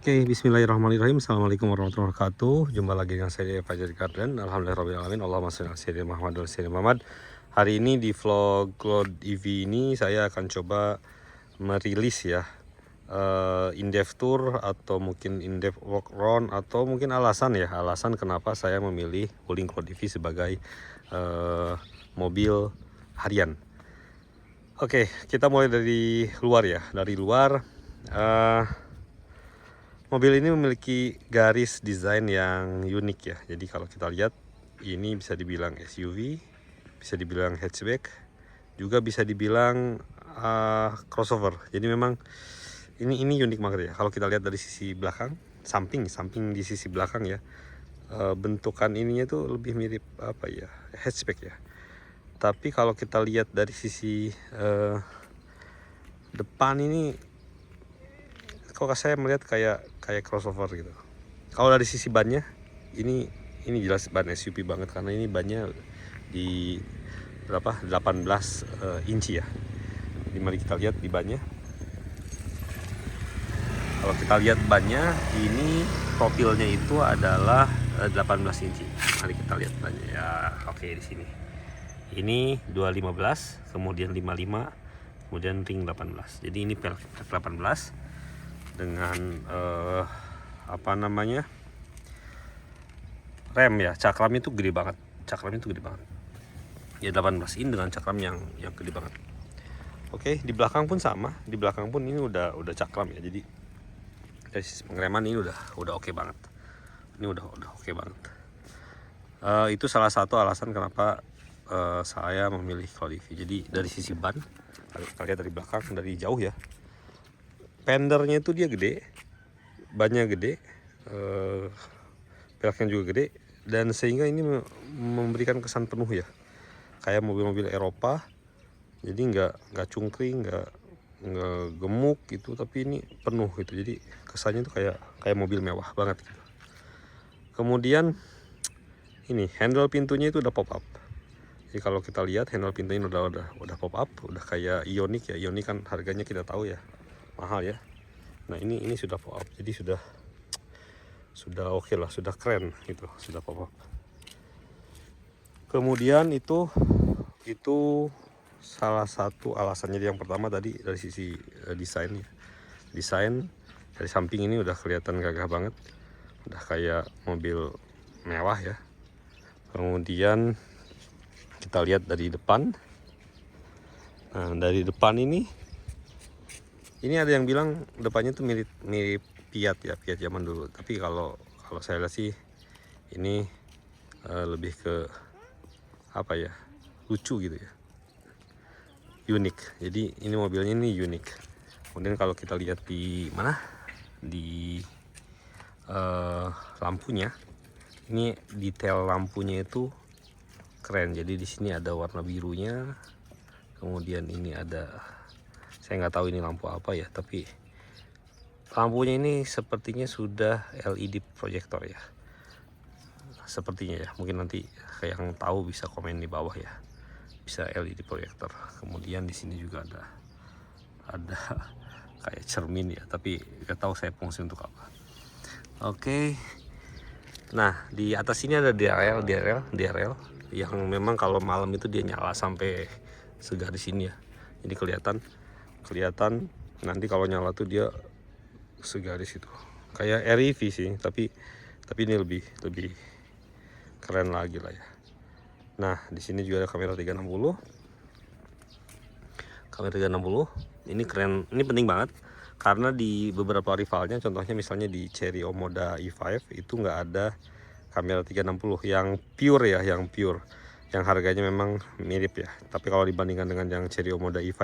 Oke, bismillahirrahmanirrahim. Assalamualaikum warahmatullahi wabarakatuh. Jumpa lagi dengan saya Fajar Garden. Alhamdulillahirrahmanirrahim. Allahumma sholli ala sayyidina Muhammad wa sayyidina Muhammad. Hari ini di vlog Cloud EV ini saya akan coba merilis ya in-depth tour atau mungkin in-depth walk around atau mungkin alasan kenapa saya memilih Wuling Cloud EV sebagai mobil harian. Oke, kita mulai dari luar ya. Dari luar mobil ini memiliki garis desain yang unik ya. Jadi kalau kita lihat ini bisa dibilang SUV, bisa dibilang hatchback, juga bisa dibilang crossover. Jadi memang ini unik banget ya. Kalau kita lihat dari sisi belakang, samping di sisi belakang ya, bentukan ininya tuh lebih mirip apa ya, hatchback ya. Tapi kalau kita lihat dari sisi depan ini, kalau saya melihat kayak crossover gitu. Kalau dari sisi bannya, ini jelas ban SUV banget karena ini bannya di berapa 18 inci ya. Jadi mari kita lihat di bannya. Kalau kita lihat bannya, ini profilnya itu adalah 18 inci. Mari kita lihat bannya ya. Oke, di sini. Ini 215, kemudian 55, kemudian ring 18. Jadi ini velg 18 dengan rem ya. Cakramnya itu gede banget. Ya 18 in dengan cakram yang gede banget. Oke, di belakang pun sama. Di belakang pun ini udah cakram ya. Jadi dari sisi pengereman ini udah oke banget. Ini udah oke banget. Itu salah satu alasan kenapa saya memilih Cloud EV. Jadi dari sisi ban, kita lihat dari belakang dari jauh ya. Fendernya itu dia gede, bannya gede, velgnya juga gede, dan sehingga ini memberikan kesan penuh ya, kayak mobil-mobil Eropa. Jadi nggak cungkring, nggak gemuk gitu, tapi ini penuh gitu. Jadi kesannya itu kayak mobil mewah banget gitu. Kemudian ini handle pintunya itu udah pop up. Jadi kalau kita lihat handle pintunya udah pop up, udah kayak Ioniq ya. Ioniq kan harganya kita tahu ya, mahal ya. Nah ini sudah pop up, jadi sudah oke lah, sudah keren gitu, sudah pop up. Kemudian itu salah satu alasannya. Yang pertama tadi dari sisi desain ya. Desain dari samping ini udah kelihatan gagah banget, udah kayak mobil mewah ya. Kemudian kita lihat dari depan. Nah, dari depan ini ada yang bilang depannya tuh mirip Fiat ya, Fiat zaman dulu. Tapi kalau saya lihat sih ini lebih ke apa ya, lucu gitu ya, unik. Jadi ini mobilnya ini unik. Kemudian kalau kita lihat di mana, di lampunya, ini detail lampunya itu keren. Jadi di sini ada warna birunya, kemudian ini ada, saya nggak tahu ini lampu apa ya, tapi lampunya ini sepertinya sudah LED proyektor ya, sepertinya ya. Mungkin nanti yang tahu bisa komen di bawah ya, bisa LED proyektor. Kemudian di sini juga ada kayak cermin ya, tapi nggak tahu saya fungsi untuk apa. Oke, nah di atas ini ada DRL yang memang kalau malam itu dia nyala sampai segaris ini ya. Jadi kelihatan nanti kalau nyala tuh dia segaris itu, kayak REV sih, tapi ini lebih keren lagi lah ya. Nah di sini juga ada kamera 360. Ini keren, ini penting banget karena di beberapa rivalnya, contohnya misalnya di Chery Omoda E5 itu nggak ada kamera 360 yang pure ya, yang harganya memang mirip ya. Tapi kalau dibandingkan dengan yang Chery Omoda E5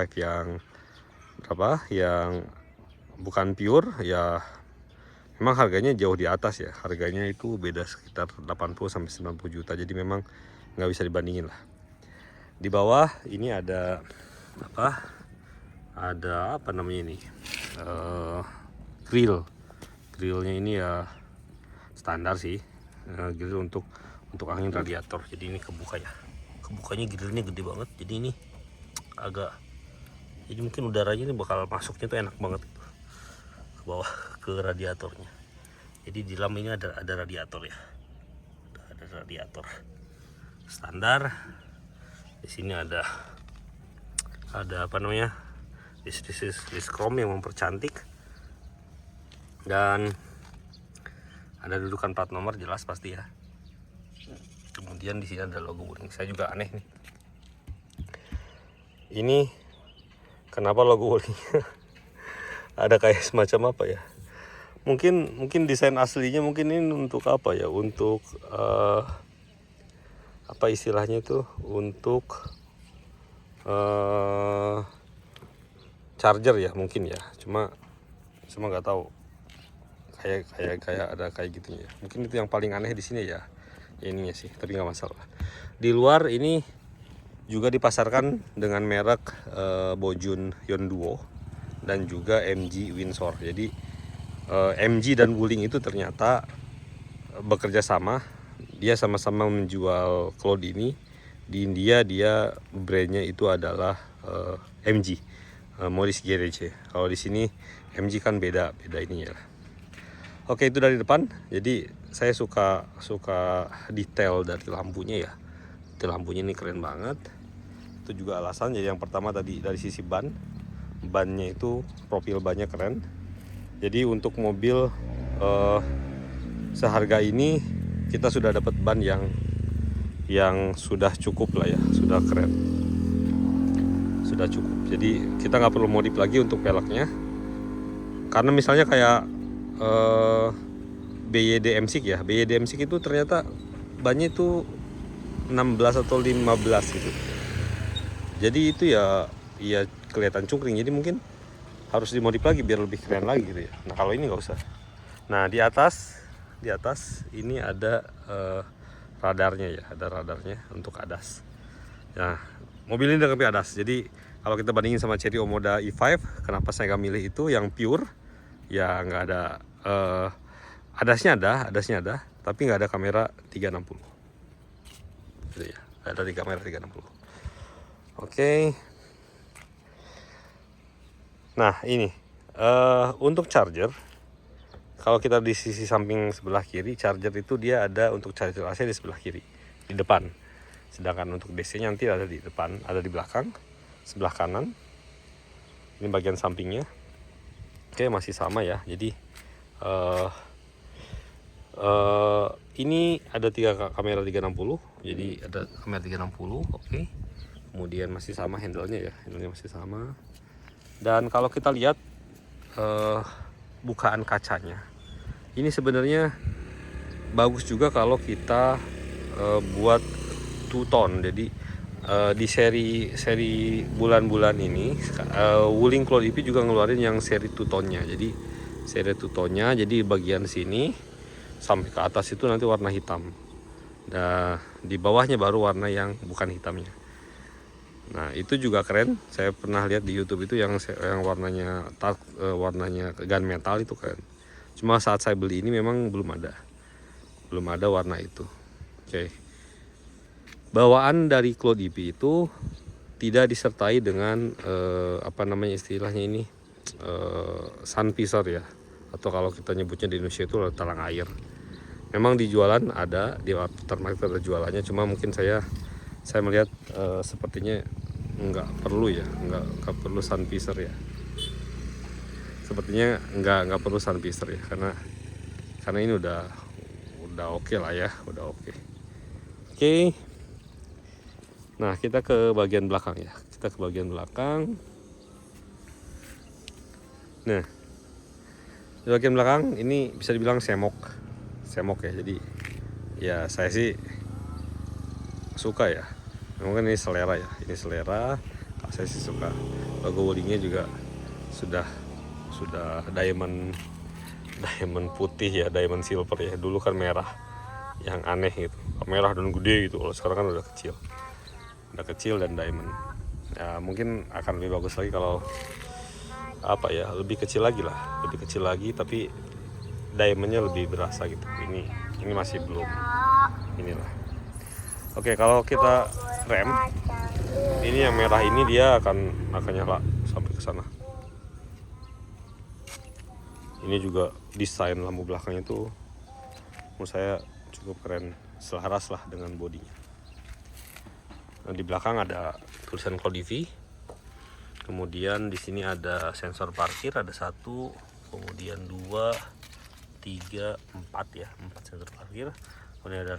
yang bukan pure ya, memang harganya jauh di atas ya. Harganya itu beda sekitar 80-90 juta. Jadi memang nggak bisa dibandingin lah. Di bawah ini ada apa namanya ini, grillnya ini ya standar sih, grill untuk angin radiator. Jadi ini kebukanya grillnya gede banget. Jadi ini jadi mungkin udaranya ini bakal masuknya tuh enak banget gitu, ke bawah ke radiatornya. Jadi di dalam ini ada radiator ya, ada radiator standar. Di sini ada apa namanya, this chrome yang mempercantik, dan ada dudukan plat nomor jelas pasti ya. Kemudian di sini ada logo Wuling. Saya juga aneh nih, ini kenapa logo Wulingnya ada kayak semacam apa ya? Mungkin desain aslinya mungkin ini untuk apa ya? Untuk apa istilahnya itu? Untuk charger ya mungkin ya. Cuma nggak tahu. Kayak ada kayak gitunya. Mungkin itu yang paling aneh di sini ya. Ya ininya sih, tapi nggak masalah. Di luar ini juga dipasarkan dengan merek Bojun Yonduo dan juga MG Windsor. Jadi MG dan Wuling itu ternyata bekerja sama. Dia sama-sama menjual cloud ini. Di India dia brandnya itu adalah MG, Maurice Garage. Kalau di sini MG kan beda ininya. Oke, itu dari depan. Jadi saya suka detail dari lampunya ya. Detail lampunya ini keren banget. Itu juga alasan. Jadi yang pertama tadi dari sisi bannya itu profil bannya keren. Jadi untuk mobil seharga ini kita sudah dapat ban yang sudah cukup lah ya, sudah keren, sudah cukup. Jadi kita nggak perlu modif lagi untuk peleknya, karena misalnya kayak BYD M6 ya, BYD M6 itu ternyata bannya itu 16 atau 15 gitu. Jadi itu ya kelihatan cungkring. Jadi mungkin harus dimodif lagi biar lebih keren lagi gitu ya. Nah kalau ini nggak usah. Nah di atas ini ada radarnya ya, ada radarnya untuk ADAS. Nah mobil ini dilengkapi ADAS. Jadi kalau kita bandingin sama Chery Omoda E5, kenapa saya nggak milih itu yang pure? Ya nggak ada ADAS-nya ada, tapi nggak ada kamera 360. Gitu ya, nggak ada kamera 360. Oke. Nah ini untuk charger, kalau kita di sisi samping sebelah kiri, charger itu dia ada untuk charger AC di sebelah kiri, di depan. Sedangkan untuk DC-nya nanti ada di depan, ada di belakang, sebelah kanan. Ini bagian sampingnya. Oke, masih sama ya. Jadi ini ada 3 kamera 360. Jadi ada kamera 360. Oke. Kemudian masih sama handle-nya ya, handle-nya masih sama. Dan kalau kita lihat bukaan kacanya, ini sebenarnya bagus juga kalau kita buat two-tone. Jadi di seri bulan-bulan ini Wuling Cloud EP juga ngeluarin yang seri two-tone-nya. Jadi seri two-tone-nya, jadi bagian sini sampai ke atas itu nanti warna hitam. Nah di bawahnya baru warna yang bukan hitamnya. Nah itu juga keren. Saya pernah lihat di YouTube itu yang warnanya warnanya gunmetal itu keren. Cuma saat saya beli ini memang belum ada warna itu. Oke. Bawaan dari Cloud EP itu tidak disertai dengan apa namanya istilahnya ini sun visor ya, atau kalau kita nyebutnya di Indonesia itu talang air. Memang di jualan ada, di aftermarket ada jualannya. Cuma mungkin saya melihat sepertinya nggak perlu ya, nggak perlu sun visor ya. Sepertinya nggak perlu sun visor ya, karena ini udah oke lah ya, udah oke. Oke. Nah kita ke bagian belakang ya, Nah di bagian belakang ini bisa dibilang semok ya. Jadi ya saya sih suka ya. Memang ini selera ya, saya sih suka. Logo Wulingnya juga sudah diamond putih ya, diamond silver ya. Dulu kan merah yang aneh gitu, merah dan gede gitu. Kalau sekarang kan udah kecil dan diamond. Ya mungkin akan lebih bagus lagi kalau apa ya, lebih kecil lagi tapi diamondnya lebih berasa gitu. Ini masih belum inilah. Oke, kalau kita rem, ini yang merah ini dia akan nyala sampai ke sana. Ini juga desain lampu belakangnya tuh menurut saya cukup keren, selaras lah dengan bodinya. Nah, di belakang ada tulisan Codivi. Kemudian di sini ada sensor parkir, ada 1, kemudian 2, 3, 4 ya, 4 sensor parkir. Kemudian ada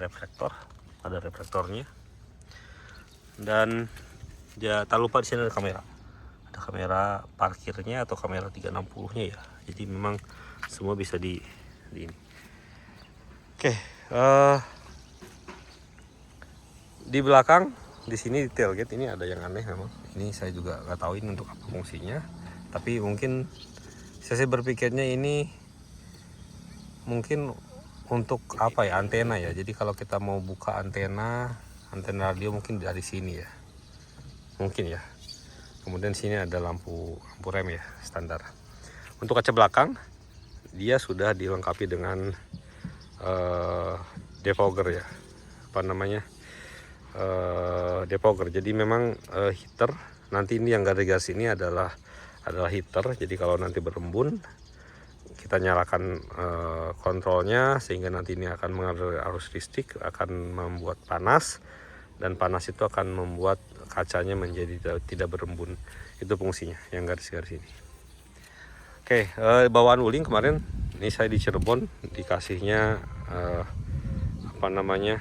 reflektornya. Dan ya tak lupa di sini ada kamera. Ada kamera parkirnya atau kamera 360-nya ya. Jadi memang semua bisa di ini. Oke, di belakang di sini di tailgate ini ada yang aneh memang. Ini saya juga nggak tahu ini untuk apa fungsinya. Tapi mungkin saya berpikirnya ini mungkin untuk apa ya, antena ya. Jadi kalau kita mau buka antena radio mungkin dari sini ya. Mungkin ya. Kemudian sini ada lampu rem ya, standar. Untuk kaca belakang dia sudah dilengkapi dengan defogger ya. Apa namanya? Defogger. Jadi memang heater. Nanti ini yang garis ini adalah heater. Jadi kalau nanti berembun kita nyalakan kontrolnya sehingga nanti ini akan mengalir arus listrik, akan membuat panas, dan panas itu akan membuat kacanya menjadi tidak berembun. Itu fungsinya yang garis-garis ini. Oke, bawaan uling kemarin ini saya di Cirebon dikasihnya apa namanya,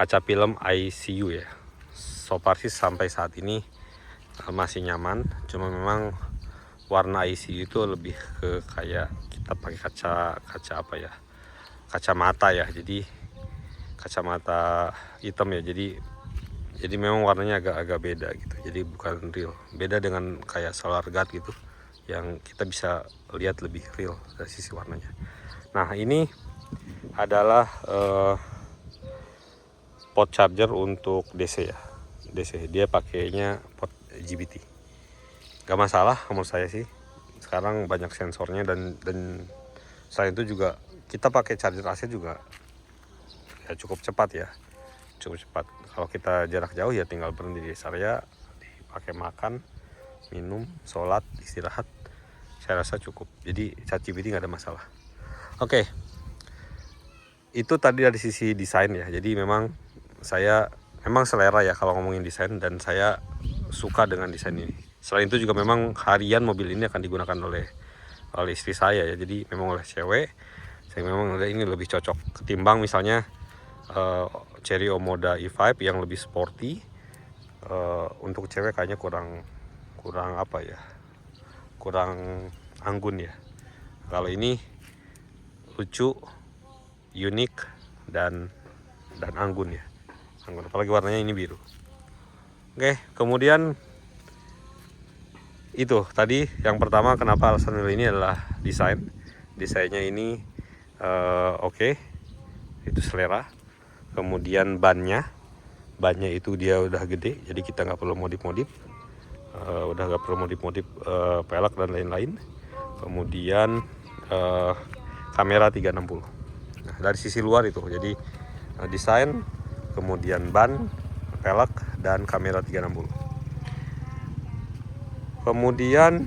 kaca film ICU ya. So far sih sampai saat ini masih nyaman, cuma memang warna ICU itu lebih ke kayak kita pakai kaca apa ya, kacamata ya. Jadi kacamata hitam ya, jadi memang warnanya agak beda gitu. Jadi bukan real, beda dengan kayak solar guard gitu yang kita bisa lihat lebih real dari sisi warnanya. Nah, ini adalah port charger untuk DC ya. DC dia pakainya port IGBT. Gak masalah menurut saya sih. Sekarang banyak sensornya dan selain itu juga kita pakai charger AC juga ya cukup cepat ya. Cukup cepat. Kalau kita jarak jauh ya tinggal berhenti di area, dipakai makan, minum, sholat, istirahat. Saya rasa cukup. Jadi ChatGPT nggak ada masalah. Oke, itu tadi dari sisi desain ya. Jadi memang saya selera ya kalau ngomongin desain, dan saya suka dengan desain ini. Selain itu juga memang harian mobil ini akan digunakan oleh istri saya ya. Jadi memang oleh cewek, saya memang ini lebih cocok ketimbang misalnya Chery Omoda E5 yang lebih sporty. Untuk cewek kayaknya kurang apa ya, kurang anggun ya. Kalau ini lucu, unik, dan anggun ya, anggun. Apalagi warnanya ini biru. Oke, kemudian itu tadi yang pertama kenapa alasan milih ini adalah desainnya ini oke. Itu selera. Kemudian bannya itu dia udah gede, jadi kita nggak perlu modif-modif, udah nggak perlu modif-modif pelek dan lain-lain. Kemudian kamera 360. Nah, dari sisi luar itu jadi desain, kemudian ban, pelek, dan kamera 360. Kemudian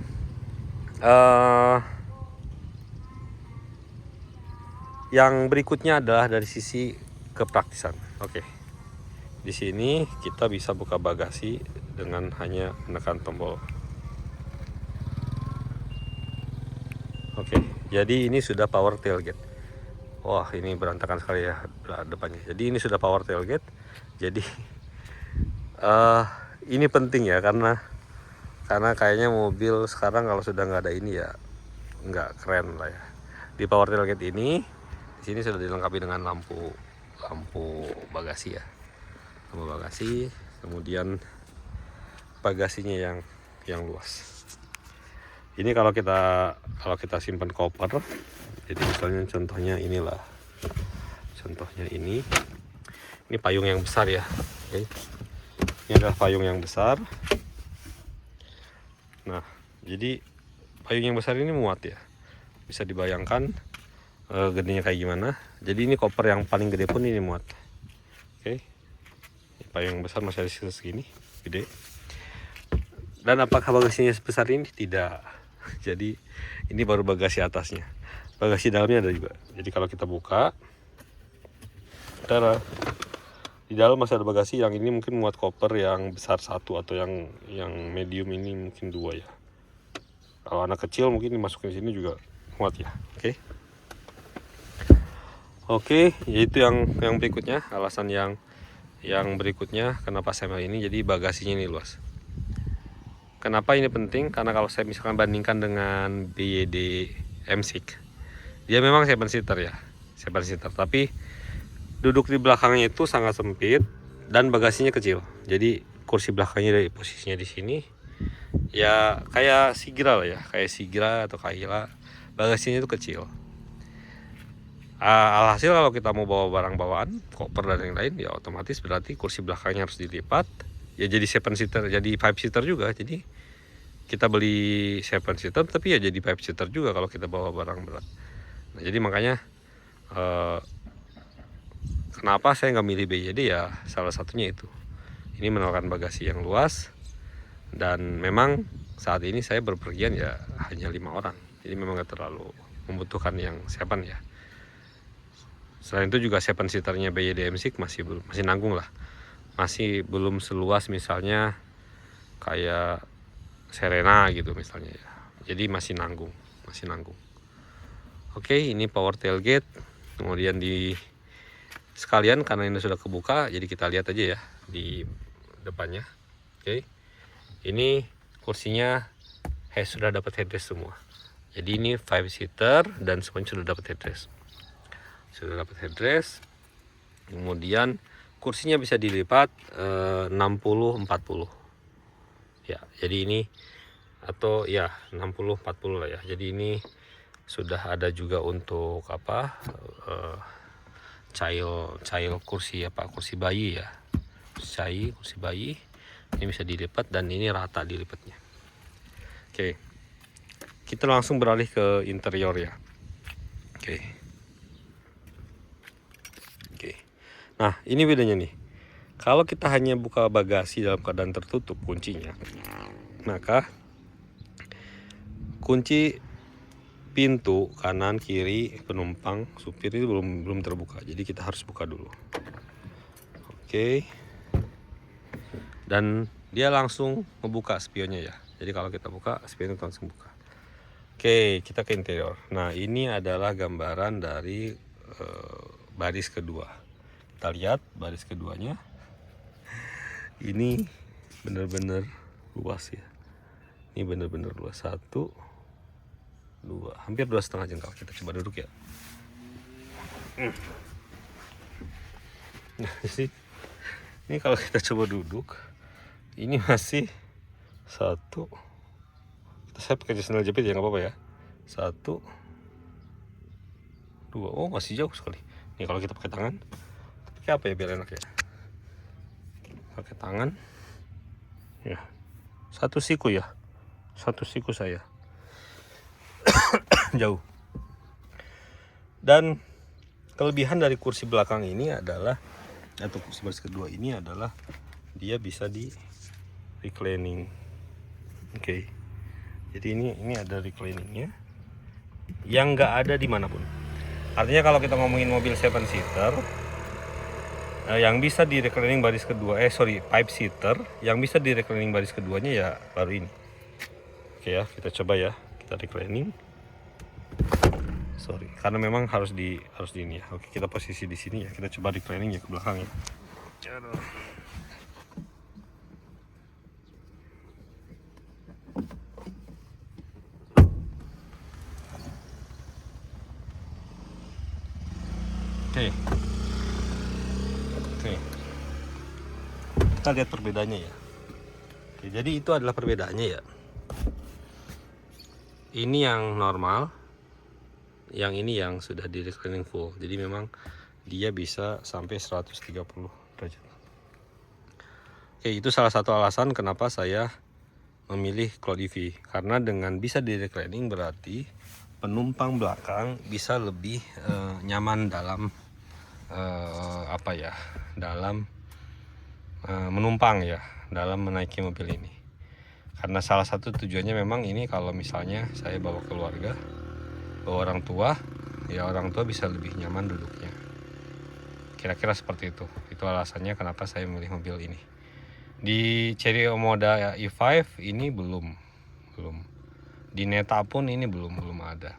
yang berikutnya adalah dari sisi kepraktisan. Oke. Di sini kita bisa buka bagasi dengan hanya menekan tombol. Oke, jadi ini sudah power tailgate. Wah, ini berantakan sekali ya depannya. Jadi ini sudah power tailgate. Jadi ini penting ya, karena kayaknya mobil sekarang kalau sudah nggak ada ini ya nggak keren lah ya. Di power tailgate ini, di sini sudah dilengkapi dengan lampu bagasi ya. Lampu bagasi, kemudian bagasinya yang luas. Ini kalau kita simpan koper, jadi misalnya contohnya inilah. Contohnya ini payung yang besar ya. Oke. Ini adalah payung yang besar. Nah, jadi payung yang besar ini muat ya. Bisa dibayangkan gedenya kayak gimana. Jadi ini koper yang paling gede pun ini muat. Oke. Payung besar masih ada segini, gede. Dan apakah bagasinya sebesar ini? Tidak. Jadi ini baru bagasi atasnya. Bagasi dalamnya ada juga. Jadi kalau kita buka, di dalam masih ada bagasi. Yang ini mungkin muat koper yang besar satu, atau yang medium ini mungkin 2 ya. Kalau anak kecil mungkin dimasukin sini juga muat ya. Oke, yaitu yang berikutnya, alasan yang berikutnya kenapa saya milih ini. Jadi bagasinya ini luas. Kenapa ini penting? Karena kalau saya misalkan bandingkan dengan BYD M6, dia memang 7 seater ya, 7 seater, tapi duduk di belakangnya itu sangat sempit dan bagasinya kecil. Jadi kursi belakangnya dari posisinya di sini ya kayak Sigra lah ya, kayak Sigra atau Kaila, bagasinya itu kecil. Alhasil kalau kita mau bawa barang bawaan, koper dan yang lain, ya otomatis berarti kursi belakangnya harus dilipat. Ya jadi 7 seater, jadi 5 seater juga. Jadi kita beli 7 seater tapi ya jadi 5 seater juga kalau kita bawa barang berat. Nah, jadi makanya kenapa saya nggak milih BYD ya, salah satunya itu. Ini menawarkan bagasi yang luas, dan memang saat ini saya berpergian ya hanya 5 orang. Jadi memang nggak terlalu membutuhkan yang 7 ya. Selain itu juga 7 seaternya BYD M6 masih nanggung lah. Masih belum seluas misalnya kayak Serena gitu misalnya ya. Jadi masih nanggung. Oke, ini power tailgate. Kemudian di sekalian karena ini sudah kebuka, jadi kita lihat aja ya di depannya. Oke. Ini kursinya sudah dapat headrest semua. Jadi ini 5 seater dan semuanya sudah dapat headrest. Kemudian kursinya bisa dilipat 60-40 ya. Jadi ini atau ya 60-40 lah ya. Jadi ini sudah ada juga untuk apa, child kursi kursi bayi ya, kursi bayi. Ini bisa dilipat dan ini rata dilipatnya. Oke, kita langsung beralih ke interior ya. Oke. Nah, ini bedanya nih. Kalau kita hanya buka bagasi dalam keadaan tertutup kuncinya, maka kunci pintu kanan kiri penumpang supir itu belum terbuka. Jadi kita harus buka dulu. Oke. Dan dia langsung membuka spionnya ya. Jadi kalau kita buka, spion itu langsung buka. Oke, kita ke interior. Nah, ini adalah gambaran dari baris kedua. Kita lihat baris keduanya. Ini benar-benar luas ya. Ini benar-benar luas. 1, 2, hampir 2,5 jengkal. Kita coba duduk ya. Nah, ini kalau kita coba duduk, ini masih 1. Saya pakai sandal jepit ya, nggak apa-apa ya. 1, 2. Oh, masih jauh sekali. Ini kalau kita pakai tangan, pakai apa ya biar enak ya? Pakai tangan. Ya. 1 siku ya. 1 siku saya. Jauh. Dan kelebihan dari kursi belakang ini adalah, atau kursi baris kedua ini adalah, dia bisa di reclining. Oke. Jadi ini ada recliningnya yang nggak ada dimanapun. Artinya kalau kita ngomongin mobil 7 seater yang bisa di reclining baris kedua, 5 seater yang bisa di reclining baris keduanya ya baru ini. Oke ya, kita coba ya, kita reclining. Karena memang harus di ini ya. Oke, kita posisi di sini ya. Kita coba reclining ya ke belakang ya. Oke. Kita lihat perbedaannya ya. Oke, jadi itu adalah perbedaannya ya. Ini yang normal, yang ini yang sudah di reclining full. Jadi memang dia bisa sampai 130 derajat. Oke, itu salah satu alasan kenapa saya memilih Cloud EV. Karena dengan bisa di reclining berarti penumpang belakang bisa lebih nyaman dalam dalam menumpang ya, dalam menaiki mobil ini. Karena salah satu tujuannya memang ini kalau misalnya saya bawa keluarga, bawa orang tua, ya orang tua bisa lebih nyaman duduknya. Kira-kira seperti itu. Itu alasannya kenapa saya memilih mobil ini. Di Chery Omoda E5 ini belum. Di Neta pun ini belum ada.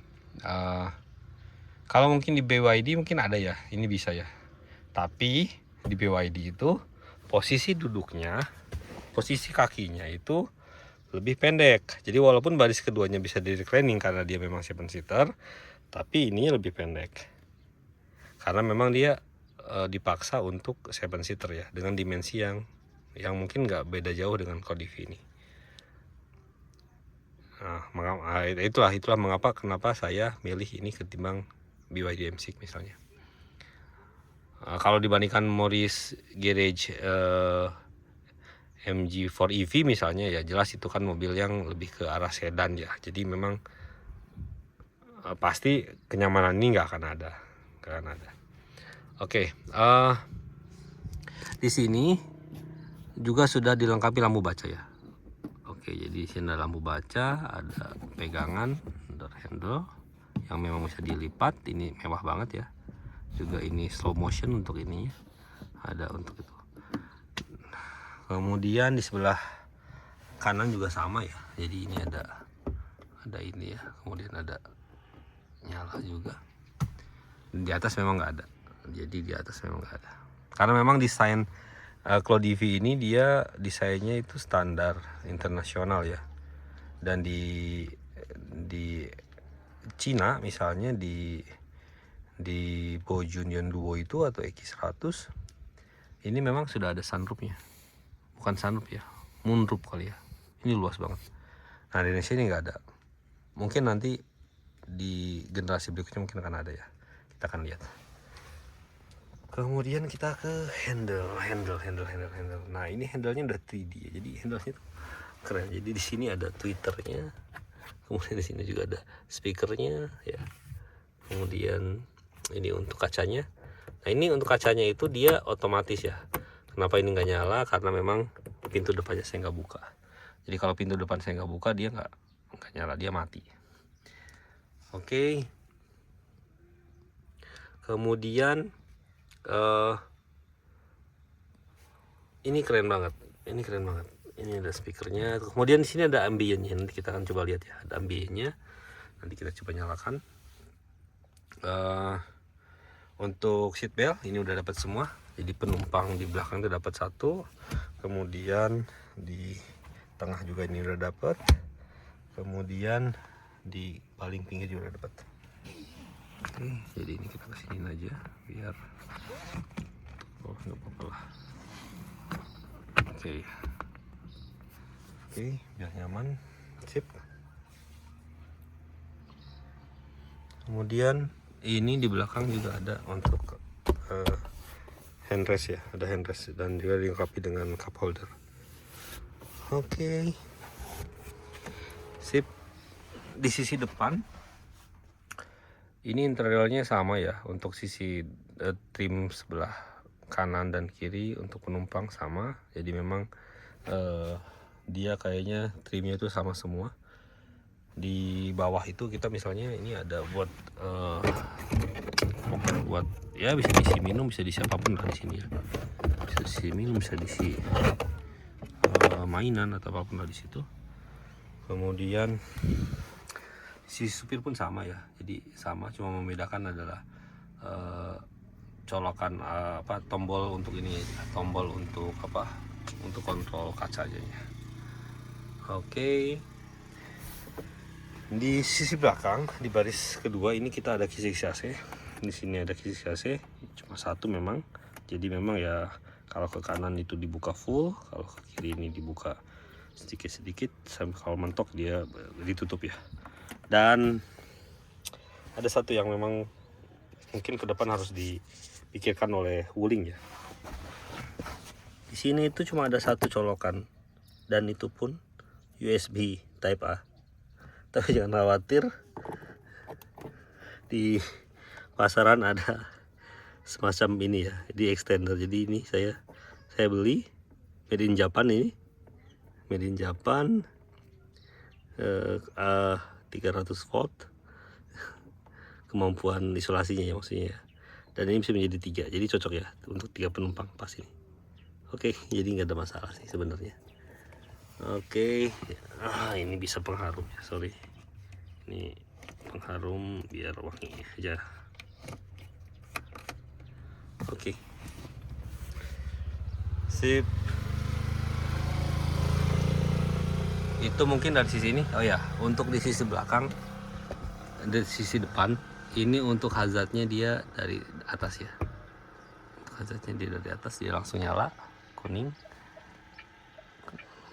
Kalau mungkin di BYD mungkin ada ya, ini bisa ya. Tapi di BYD itu posisi duduknya, posisi kakinya itu lebih pendek. Jadi walaupun baris keduanya bisa di reclining karena dia memang 7 seater, tapi ini lebih pendek. Karena memang dia dipaksa untuk 7 seater ya, dengan dimensi yang mungkin nggak beda jauh dengan Codiv ini. Nah, itulah mengapa kenapa saya milih ini ketimbang BYD M6 misalnya. Kalau dibandingkan Morris Garage MG4 EV misalnya, ya jelas itu kan mobil yang lebih ke arah sedan ya. Jadi memang pasti kenyamanan ini nggak akan ada. Oke, di sini juga sudah dilengkapi lampu baca ya. Oke, jadi di sini ada lampu baca, ada pegangan door handle yang memang bisa dilipat. Ini mewah banget ya. Juga ini slow motion untuk ininya, ada untuk itu. Kemudian di sebelah kanan juga sama ya. Jadi ini ada ini ya. Kemudian ada nyala juga. Dan di atas memang nggak ada. Jadi di atas memang nggak ada. Karena memang desain Claude EV ini dia desainnya itu standar internasional ya. Dan di Cina misalnya di Baojun Yanduo itu atau X100 ini memang sudah ada sunroofnya. Bukan sunroof ya, moonroof kali ya. Ini luas banget. Nah, di Indonesia ini nggak ada. Mungkin nanti di generasi berikutnya mungkin akan ada ya. Kita akan lihat. Kemudian kita ke handle. Nah, ini handle-nya udah 3D ya. Jadi handle-nya tuh keren. Jadi di sini ada tweeternya. Kemudian di sini juga ada speakernya ya. Kemudian ini untuk kacanya. Nah, ini untuk kacanya itu dia otomatis ya. Kenapa ini nggak nyala? Karena memang pintu depannya saya nggak buka. Jadi kalau pintu depan saya nggak buka, dia nggak nyala, dia mati. Oke. Kemudian ini keren banget. Ini ada speakernya. Kemudian di sini ada ambience-nya. Nanti kita akan coba lihat ya. Ada ambience-nya. Nanti kita coba nyalakan. Untuk seat belt ini udah dapat semua. Jadi penumpang di belakang itu dapat 1. Kemudian di tengah juga ini udah dapat. Kemudian di paling pinggir juga udah dapat. Oke, jadi ini kita kesinin aja biar nggak apa-apa lah. Oke, biar nyaman. Sip. Kemudian ini di belakang juga ada untuk handrest ya, ada handrest dan juga dilengkapi dengan cup holder. Oke. Sip. Di sisi depan ini interiornya sama ya, untuk sisi trim sebelah kanan dan kiri untuk penumpang sama. Jadi memang dia kayaknya trimnya itu sama semua. Di bawah itu kita misalnya ini ada buat ya bisa diisi minum, bisa diisi apapun lah di sini ya. Bisa diisi minum, bisa diisi mainan atau apapun lah di situ. Kemudian si supir pun sama ya. Jadi sama, cuma membedakan adalah colokan tombol untuk ini, tombol untuk untuk kontrol kacanya. Oke. Di sisi belakang di baris kedua ini kita ada kisi-kisi AC. Di sini ada kisi-kisi AC, cuma 1 memang. Jadi memang ya kalau ke kanan itu dibuka full, kalau ke kiri ini dibuka sedikit-sedikit, sampai kalau mentok dia ditutup ya. Dan ada satu yang memang mungkin ke depan harus dipikirkan oleh Wuling ya. Di sini itu cuma ada 1 colokan dan itu pun USB Type A. Tapi jangan khawatir, di pasaran ada semacam ini ya, di extender. Jadi ini saya beli made in Japan, ini made in Japan. 300 volt kemampuan isolasinya ya maksudnya ya. Dan ini bisa menjadi 3, jadi cocok ya untuk 3 penumpang pas ini. Oke, jadi nggak ada masalah sih sebenarnya. Oke, ini bisa pengharum ya, sorry. Ini pengharum biar wangi aja. Oke, sip. Itu mungkin dari sisi ini. Oh ya, untuk di sisi belakang, dari sisi depan, ini untuk hazardnya dia dari atas ya. Untuk hazardnya dia dari atas, dia langsung nyala kuning,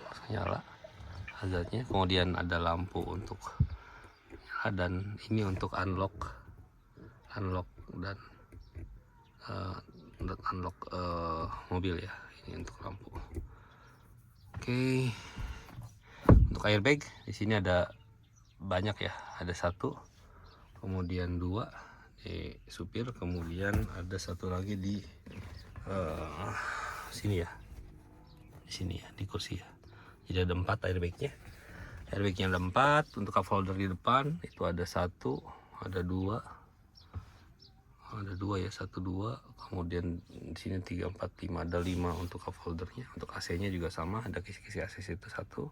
langsung nyala hazardnya. Kemudian ada lampu untuk nyala, dan ini untuk unlock dan unlock mobil ya. Ini untuk lampu. Oke. Untuk airbag di sini ada banyak ya, ada 1, kemudian 2 di supir, kemudian ada 1 lagi di sini ya, di sini ya, di kursi ya. Jadi ada 4 airbagnya. Airbagnya ada 4. Untuk cup holder di depan itu ada 1, ada 2 ya, 1 2, kemudian di sini 3 4 5, ada 5 untuk cup holdernya. Untuk AC-nya juga sama, ada kisi-kisi AC itu 1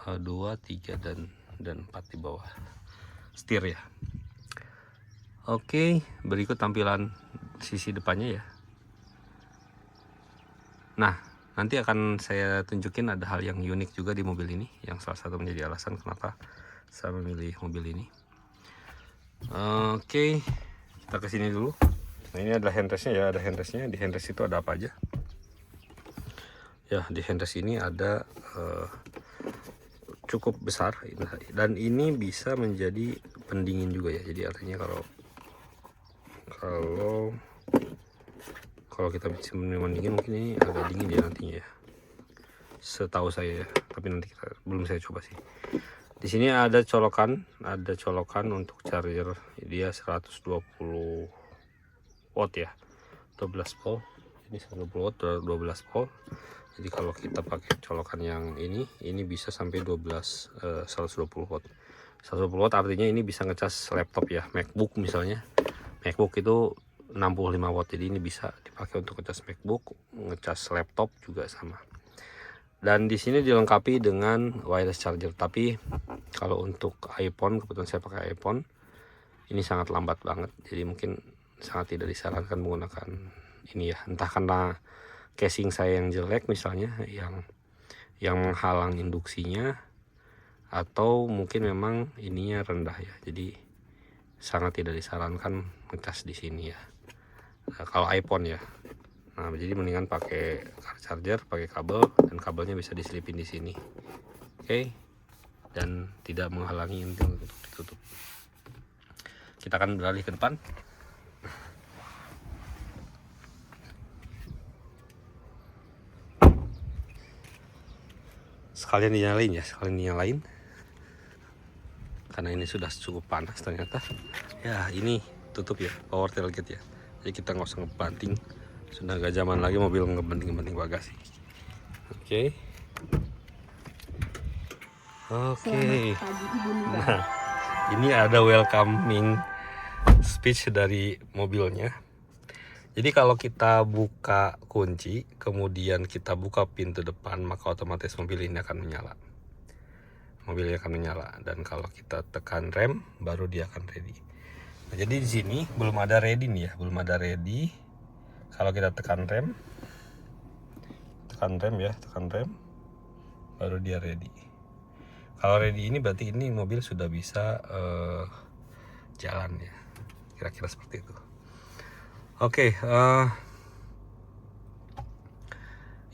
2 3 dan 4 di bawah setir ya. Oke, berikut tampilan sisi depannya ya. Nah, nanti akan saya tunjukin ada hal yang unik juga di mobil ini, yang salah satu menjadi alasan kenapa saya memilih mobil ini. Oke, kita ke sini dulu. Nah, ini adalah handrestnya ya, ada handrestnya. Di handrest itu ada apa aja? Ya, di handrest ini ada cukup besar, dan ini bisa menjadi pendingin juga ya. Jadi artinya kalau kita bisa mendingin, mungkin ini agak dingin ya nantinya ya, setahu saya ya, tapi nanti belum saya coba sih. Di sini ada colokan untuk charger, dia 120 watt ya, 12 volt. Ini 120 watt, 12 volt. Jadi kalau kita pakai colokan yang ini bisa sampai 120 watt. 120 watt artinya ini bisa ngecas laptop ya, MacBook misalnya. MacBook itu 65 watt, jadi ini bisa dipakai untuk ngecas MacBook, ngecas laptop juga sama. Dan di sini dilengkapi dengan wireless charger. Tapi kalau untuk iPhone, kebetulan saya pakai iPhone, ini sangat lambat banget. Jadi mungkin sangat tidak disarankan menggunakan ini ya. Entah karena casing saya yang jelek misalnya, yang menghalang induksinya, atau mungkin memang ininya rendah ya. Jadi sangat tidak disarankan ngecas di sini ya. Nah, kalau iPhone ya. Nah, jadi mendingan pakai charger, pakai kabel, dan kabelnya bisa diselipin di sini. Oke. Dan tidak menghalangi untuk ditutup. Kita akan beralih ke depan. Sekalian dinyalain karena ini sudah cukup panas ternyata ya. Ini tutup ya, power tailgate ya, jadi kita nggak usah ngebanting, sudah gak zaman lagi mobil ngebanting bagasi. Oke. Nah, ini ada welcoming speech dari mobilnya. Jadi kalau kita buka kunci, kemudian kita buka pintu depan, maka otomatis mobil ini akan menyala. Mobilnya akan menyala. Dan kalau kita tekan rem, baru dia akan ready. Nah, jadi di sini belum ada ready nih ya, belum ada ready. Kalau kita tekan rem ya, baru dia ready. Kalau ready ini berarti ini mobil sudah bisa jalan ya, kira-kira seperti itu. Oke,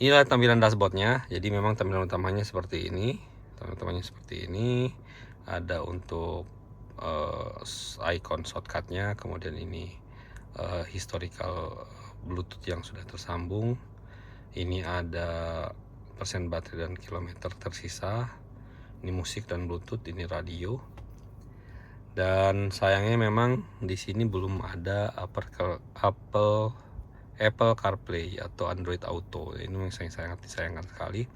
inilah tampilan dashboardnya. Jadi memang tampilan utamanya seperti ini. Ada untuk icon shortcutnya, kemudian ini historical Bluetooth yang sudah tersambung. Ini ada persen baterai dan kilometer tersisa. Ini musik dan Bluetooth, ini radio. Dan sayangnya memang di sini belum ada Apple CarPlay atau Android Auto. Ini sangat disayangkan sekali.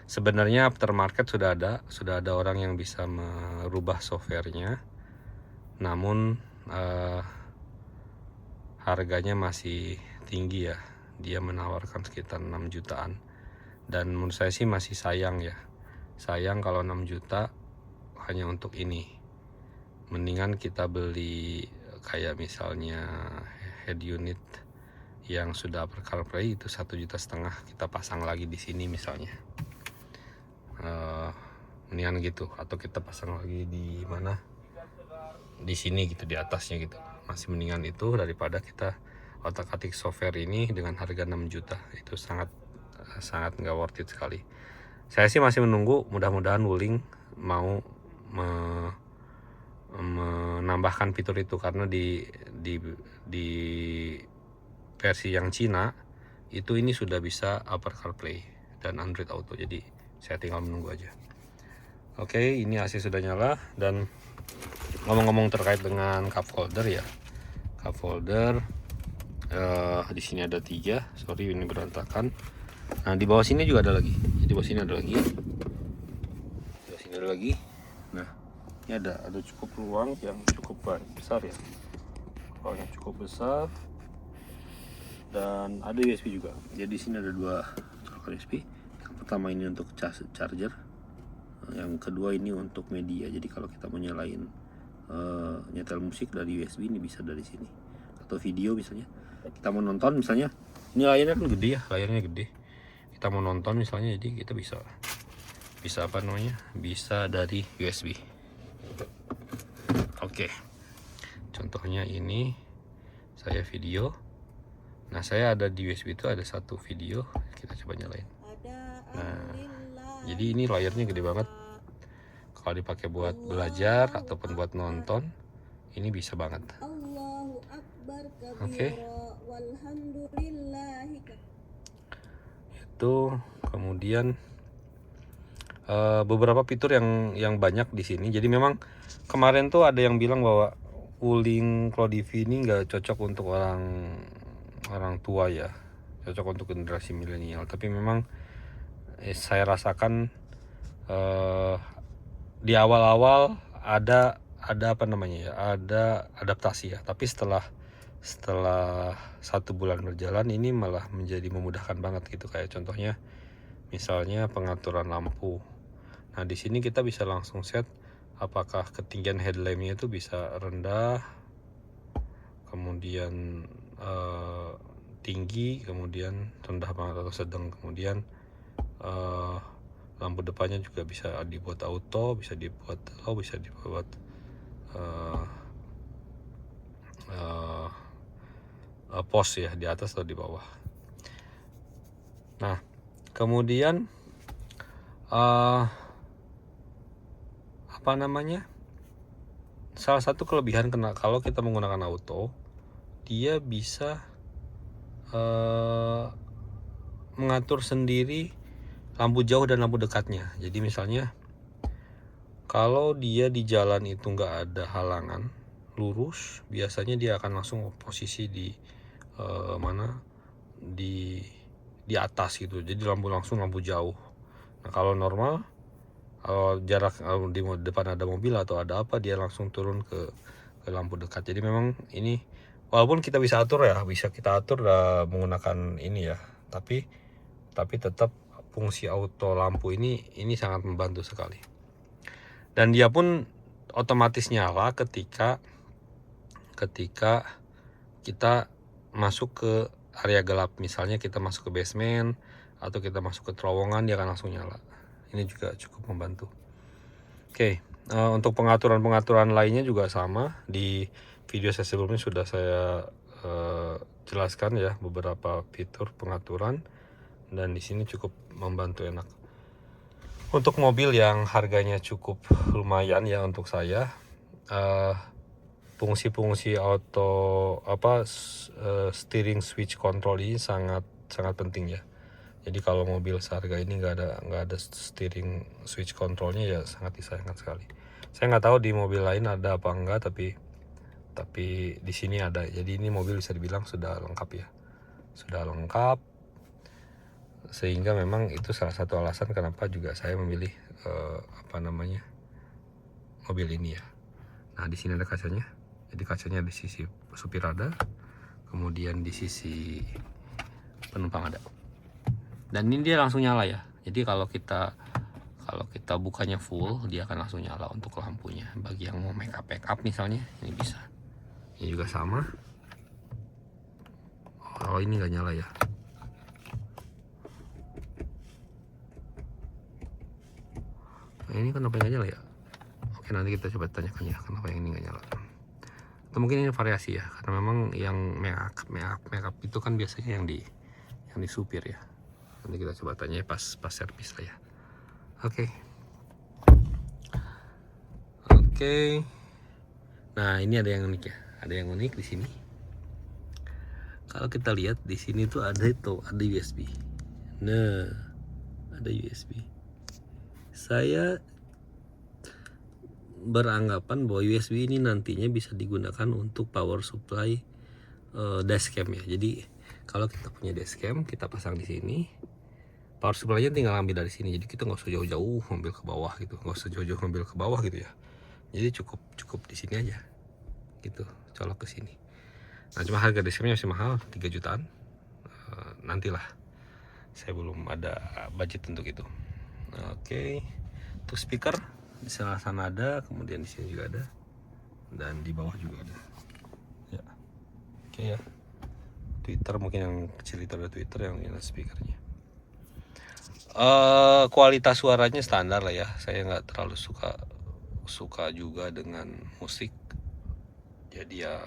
Sebenarnya aftermarket sudah ada orang yang bisa merubah softwarenya, namun harganya masih tinggi ya. Dia menawarkan sekitar 6 jutaan, dan menurut saya sih masih sayang ya. Sayang kalau 6 juta hanya untuk ini. Mendingan kita beli kayak misalnya head unit yang sudah Apple CarPlay, itu 1,5 juta kita pasang lagi di sini misalnya. Mendingan gitu, atau kita pasang lagi di mana, di sini gitu, di atasnya gitu. Masih mendingan itu daripada kita otak-atik software ini dengan harga 6 juta. Itu sangat nggak worth it sekali. Saya sih masih menunggu, mudah-mudahan Wuling mau menambahkan fitur itu, karena di versi yang Cina itu ini sudah bisa Apple CarPlay dan Android Auto, jadi saya tinggal menunggu aja. Oke, ini AC sudah nyala. Dan ngomong-ngomong terkait dengan cup holder ya, cup holder di sini ada 3. Sorry ini berantakan. Nah di bawah sini juga ada lagi. Jadi bawah sini ada lagi. Di bawah sini ada lagi. Nah ini ada cukup ruang yang cukup besar ya. Ruangnya cukup besar. Dan ada USB juga. Jadi di sini ada 2 USB. Yang pertama ini untuk charger. Yang kedua ini untuk media. Jadi kalau kita mau nyalain nyetel musik dari USB, ini bisa dari sini. Atau video misalnya. Kita mau nonton misalnya. Ini layarnya kan gede ya, layarnya gede. Kita mau nonton misalnya, jadi kita bisa apa namanya? Bisa dari USB. Oke. Contohnya ini saya video. Nah, saya ada di USB itu ada 1 video. Kita coba nyalain. Nah, jadi ini layarnya gede banget. Kalau dipakai buat belajar ataupun buat nonton, ini bisa banget. Oke. Itu kemudian beberapa fitur yang banyak di sini. Jadi memang kemarin tuh ada yang bilang bahwa Wuling Cloud EV ini nggak cocok untuk orang tua ya, cocok untuk generasi milenial. Tapi memang saya rasakan di awal-awal ada apa namanya ya, ada adaptasi ya. Tapi setelah 1 bulan berjalan, ini malah menjadi memudahkan banget gitu. Kayak contohnya misalnya pengaturan lampu. Nah di sini kita bisa langsung set apakah ketinggian headlampnya itu bisa rendah, kemudian tinggi, kemudian rendah banget atau sedang, kemudian lampu depannya juga bisa dibuat auto, bisa dibuat low, bisa dibuat pos ya, di atas atau di bawah. Nah kemudian apa namanya, salah satu kelebihan kalau kita menggunakan auto, dia bisa mengatur sendiri lampu jauh dan lampu dekatnya. Jadi misalnya kalau dia di jalan itu nggak ada halangan lurus, biasanya dia akan langsung posisi di mana, di atas gitu. Jadi langsung lampu jauh. Nah kalau normal, kalau jarak di depan ada mobil atau ada apa, dia langsung turun ke lampu dekat. Jadi memang ini walaupun kita bisa atur ya, bisa kita atur menggunakan ini ya, tapi tetap fungsi auto lampu ini sangat membantu sekali. Dan dia pun otomatis nyala ketika kita masuk ke area gelap. Misalnya kita masuk ke basement atau kita masuk ke terowongan, dia akan langsung nyala. Ini juga cukup membantu. Oke, untuk pengaturan lainnya juga sama. Di video saya sebelumnya sudah saya jelaskan ya beberapa fitur pengaturan, dan di sini cukup membantu, enak. Untuk mobil yang harganya cukup lumayan ya untuk saya, fungsi-fungsi auto steering switch control ini sangat penting ya. Jadi kalau mobil seharga ini nggak ada steering switch controlnya, ya sangat disayangkan sekali. Saya nggak tahu di mobil lain ada apa enggak, tapi di sini ada. Jadi ini mobil bisa dibilang sudah lengkap ya, sudah lengkap. Sehingga memang itu salah satu alasan kenapa juga saya memilih mobil ini ya. Nah, di sini ada kacanya. Jadi kacanya di sisi supir ada, kemudian di sisi penumpang ada. Dan ini dia langsung nyala ya. Jadi kalau kita bukanya full, dia akan langsung nyala untuk lampunya. Bagi yang mau make up misalnya, ini bisa. Ini juga sama. Oh, ini nggak nyala ya. Nah, ini kenapa nggak nyala ya? Oke, nanti kita coba tanyakan ya kenapa yang ini nggak nyala. Atau mungkin ini variasi ya, karena memang yang make up itu kan biasanya yang di supir ya. Nanti kita coba tanya pas servis lah ya. Oke. Nah, ini ada yang unik ya. Ada yang unik di sini. Kalau kita lihat di sini tuh ada USB. Nah, ada USB. Saya beranggapan bahwa USB ini nantinya bisa digunakan untuk power supply dashcam ya. Jadi kalau kita punya dashcam, kita pasang di sini, power supply-nya tinggal ambil dari sini. Jadi kita nggak usah jauh-jauh ngambil ke bawah gitu, nggak usah jauh-jauh ngambil ke bawah gitu ya. Jadi cukup di sini aja, gitu, colok ke sini. Nah, cuma harga dashcamnya masih mahal, 3 jutaan. Nantilah, saya belum ada budget untuk itu. Oke. Untuk speaker di sana ada, kemudian di sini juga ada, dan di bawah juga ada. Ya, oke ya. Twitter mungkin yang kecil itu ada Twitter, yang ini ada speakernya. Kualitas suaranya standar lah ya. Saya nggak terlalu suka juga dengan musik. Jadi ya,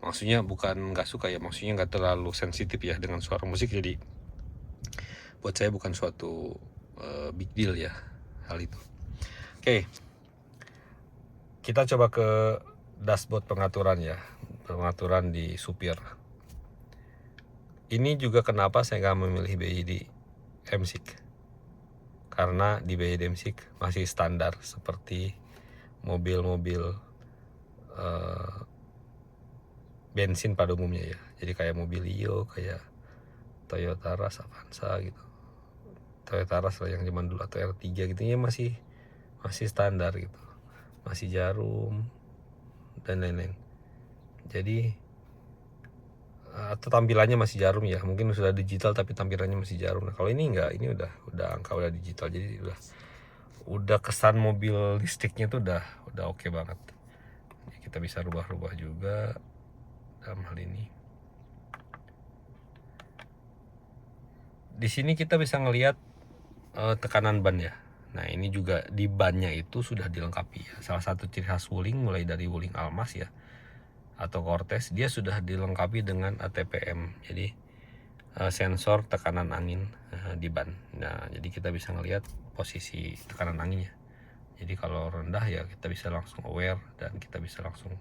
maksudnya bukan nggak suka ya, maksudnya nggak terlalu sensitif ya dengan suara musik. Jadi buat saya bukan suatu big deal ya hal itu. Oke, kita coba ke dashboard pengaturan ya, pengaturan di supir. Ini juga kenapa saya nggak memilih BYD M-Seek, karena di BYD M-Seek masih standar seperti mobil-mobil bensin pada umumnya ya. Jadi kayak mobil Rio, kayak Toyota Rush, Avanza gitu, Toyota Rush lah yang zaman dulu, atau R3 gitu ya, masih standar gitu, masih jarum dan lain-lain. Jadi atau tampilannya masih jarum ya, mungkin sudah digital tapi tampilannya masih jarum. Nah, kalau ini enggak, ini udah angka udah digital, jadi udah kesan mobil listriknya tuh udah oke banget. Jadi kita bisa rubah-rubah juga dalam hal ini. Di sini kita bisa ngelihat tekanan ban ya. Nah, ini juga di bannya itu sudah dilengkapi ya. Salah satu ciri khas Wuling, mulai dari Wuling Almas ya, atau Cortez, dia sudah dilengkapi dengan ATPM. Jadi sensor tekanan angin di ban. Nah, jadi kita bisa ngelihat posisi tekanan anginnya. Jadi kalau rendah ya kita bisa langsung aware, dan kita bisa langsung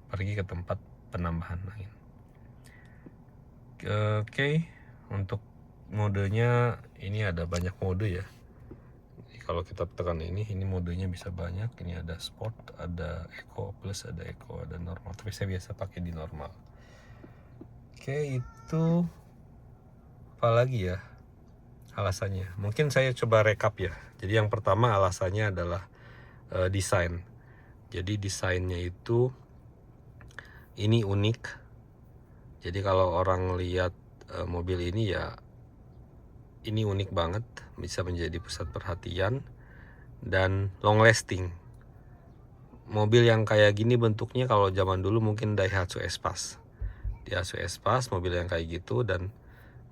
pergi ke tempat penambahan angin. Oke, untuk modenya ini ada banyak mode ya. Jadi kalau kita tekan ini modenya bisa banyak. Ini ada sport, ada eco plus, ada eco, ada normal. Tapi saya biasa pakai di normal. Oke, itu apa lagi ya alasannya? Mungkin saya coba rekap ya. Jadi yang pertama alasannya adalah desain. Jadi desainnya itu ini unik. Jadi kalau orang lihat mobil ini ya, ini unik banget, bisa menjadi pusat perhatian dan long lasting. Mobil yang kayak gini bentuknya kalau zaman dulu mungkin Daihatsu Espace. Daihatsu Espace mobil yang kayak gitu, dan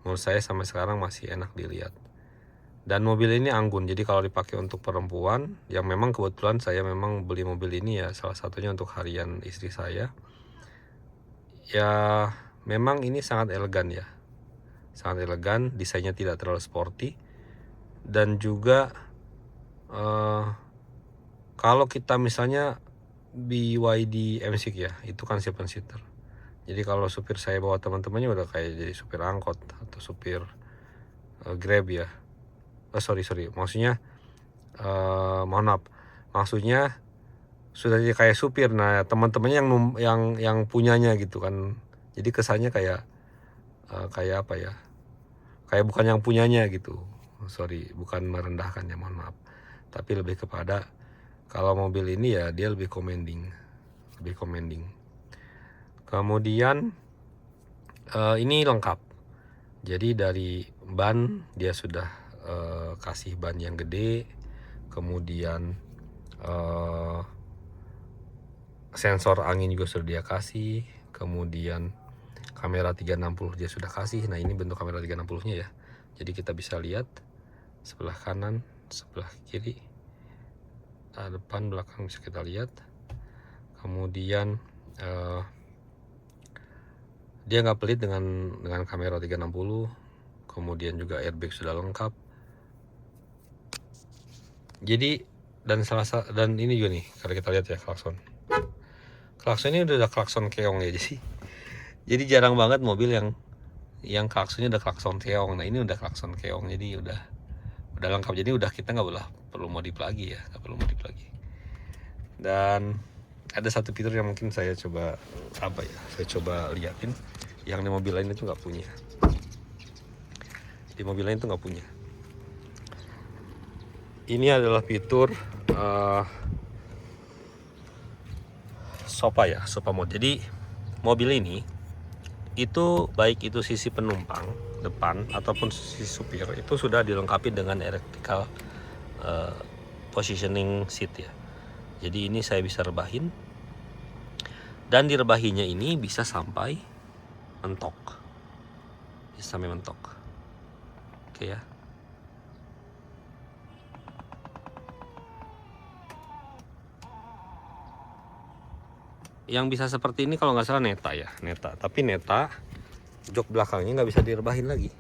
menurut saya sampai sekarang masih enak dilihat. Dan mobil ini anggun, jadi kalau dipakai untuk perempuan, yang memang kebetulan saya memang beli mobil ini ya, salah satunya untuk harian istri saya. Ya memang ini sangat elegan ya, sangat elegan, desainnya tidak terlalu sporty. Dan juga kalau kita misalnya BYD M-Seek ya, itu kan 7 seater. Jadi kalau supir saya bawa teman-temannya udah kayak jadi supir angkot atau supir Grab ya. Sorry, maksudnya mohon maaf, maksudnya sudah jadi kayak supir. Nah, teman-temannya yang punyanya gitu kan. Jadi kesannya kayak kayak apa ya, kayak bukan yang punyanya gitu. Sorry, bukan merendahkan ya, mohon maaf, tapi lebih kepada kalau mobil ini ya dia lebih commanding. Kemudian ini lengkap, jadi dari ban dia sudah kasih ban yang gede, kemudian sensor angin juga sudah dia kasih, kemudian kamera 360 dia sudah kasih. Nah ini bentuk kamera 360 nya ya, jadi kita bisa lihat sebelah kanan, sebelah kiri, depan, belakang bisa kita lihat. Kemudian dia nggak pelit dengan kamera 360. Kemudian juga airbag sudah lengkap. Jadi dan ini juga nih, kalau kita lihat ya klakson ini udah klakson keong ya. Jadi jarang banget mobil yang klaksonnya udah klakson keong. Nah ini udah klakson keong, jadi udah lengkap. Jadi udah kita nggak perlu modif lagi ya, nggak perlu modif lagi. Dan ada satu fitur yang mungkin saya coba liatin, yang di mobil lain itu nggak punya. Di mobil lain itu nggak punya. Ini adalah fitur sofa mode. Jadi mobil ini itu baik itu sisi penumpang depan ataupun sisi supir itu sudah dilengkapi dengan electrical positioning seat ya. Jadi ini saya bisa rebahin, dan direbahinya ini bisa sampai mentok. Oke ya. Yang bisa seperti ini kalau nggak salah Neta ya, tapi Neta jok belakangnya nggak bisa direbahin lagi,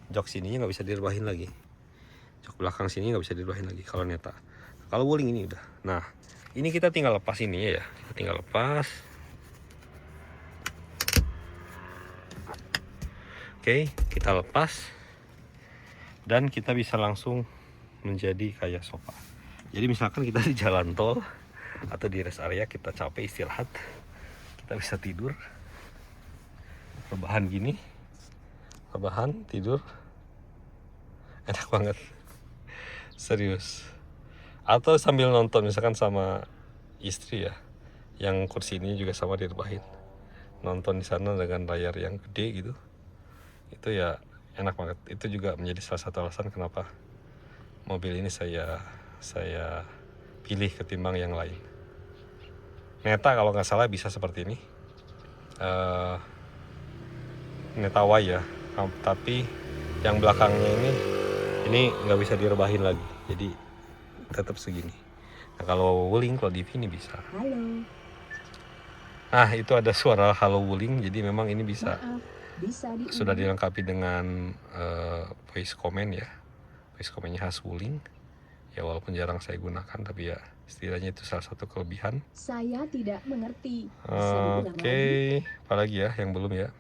jok sininya nggak bisa direbahin lagi, jok belakang sini nggak bisa direbahin lagi kalau Neta. Kalau Wuling ini udah. Nah ini kita tinggal lepas ini ya, kita tinggal lepas. Oke, kita lepas dan kita bisa langsung menjadi kayak sofa. Jadi misalkan kita di jalan tol atau di rest area, kita capek istirahat, kita bisa tidur rebahan gini, tidur enak banget, serius. Atau sambil nonton misalkan sama istri ya, yang kursi ini juga sama direbahin, nonton di sana dengan layar yang gede gitu, itu ya enak banget. Itu juga menjadi salah satu alasan kenapa mobil ini saya pilih ketimbang yang lain. Neta kalau nggak salah bisa seperti ini, Neta Y ya, tapi yang belakangnya ini nggak bisa direbahin lagi, jadi tetap segini. Nah kalau Wuling, kalau DV ini bisa. Halo. Nah itu ada suara halo Wuling, jadi memang ini bisa. Maaf, bisa Sudah dilengkapi dengan voice command ya, voice commandnya khas Wuling ya, walaupun jarang saya gunakan, tapi ya setidaknya itu salah satu kelebihan. Saya tidak mengerti. Oke, apalagi ya yang belum ya?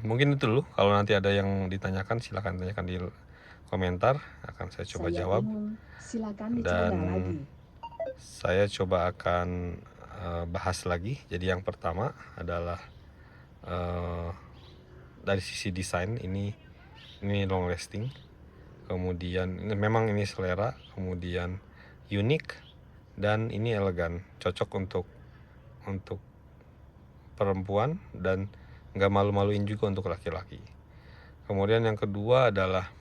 Mungkin itu dulu. Kalau nanti ada yang ditanyakan silahkan tanyakan di komentar, akan saya coba jawab. Silakan Dan lagi. saya coba akan bahas lagi. Jadi yang pertama adalah dari sisi desain ini long lasting. Kemudian memang ini selera, kemudian unik, dan ini elegan, cocok untuk perempuan dan nggak malu-maluin juga untuk laki-laki. Kemudian yang kedua adalah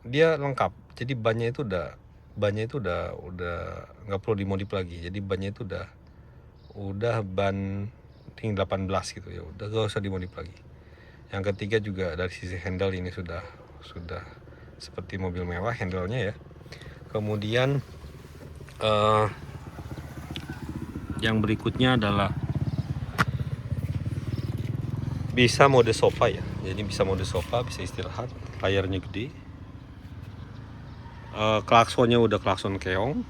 dia lengkap, jadi bannya itu udah nggak perlu dimodif lagi. Jadi bannya itu udah ban ring 18 gitu ya, udah gak usah dimodif lagi. Yang ketiga juga dari sisi handle ini sudah seperti mobil mewah handle-nya ya. Kemudian yang berikutnya adalah bisa mode sofa ya. Jadi bisa mode sofa, bisa istirahat, layarnya gede. Klaksonnya udah klakson keong.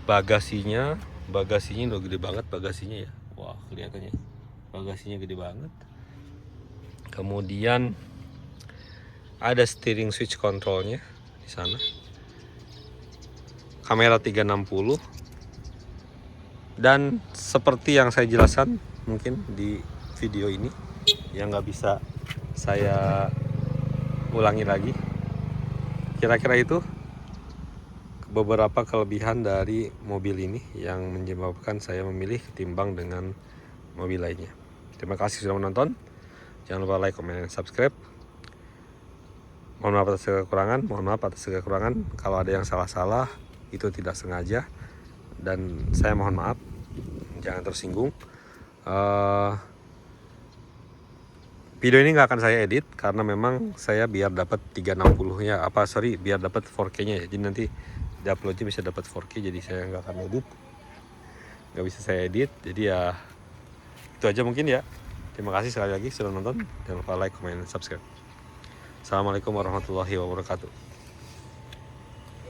Bagasinya udah gede banget bagasinya ya. Wah, kelihatannya bagasinya gede banget. Kemudian ada steering switch controlnya di sana. Kamera 360. Dan seperti yang saya jelaskan mungkin di video ini yang nggak bisa saya ulangi lagi, kira-kira itu beberapa kelebihan dari mobil ini yang menyebabkan saya memilih ketimbang dengan mobil lainnya. Terima kasih sudah menonton. Jangan lupa like, comment, dan subscribe. Mohon maaf atas segala kekurangan. Kalau ada yang salah-salah, itu tidak sengaja. Dan saya mohon maaf. Jangan tersinggung. Video ini nggak akan saya edit karena memang saya biar dapat 360-nya, biar dapat 4K-nya ya. Jadi nanti di uploadnya bisa dapat 4K, jadi saya nggak akan edit. Nggak bisa saya edit, jadi ya itu aja mungkin ya. Terima kasih sekali lagi sudah nonton. Jangan lupa like, comment, dan subscribe. Assalamualaikum warahmatullahi wabarakatuh.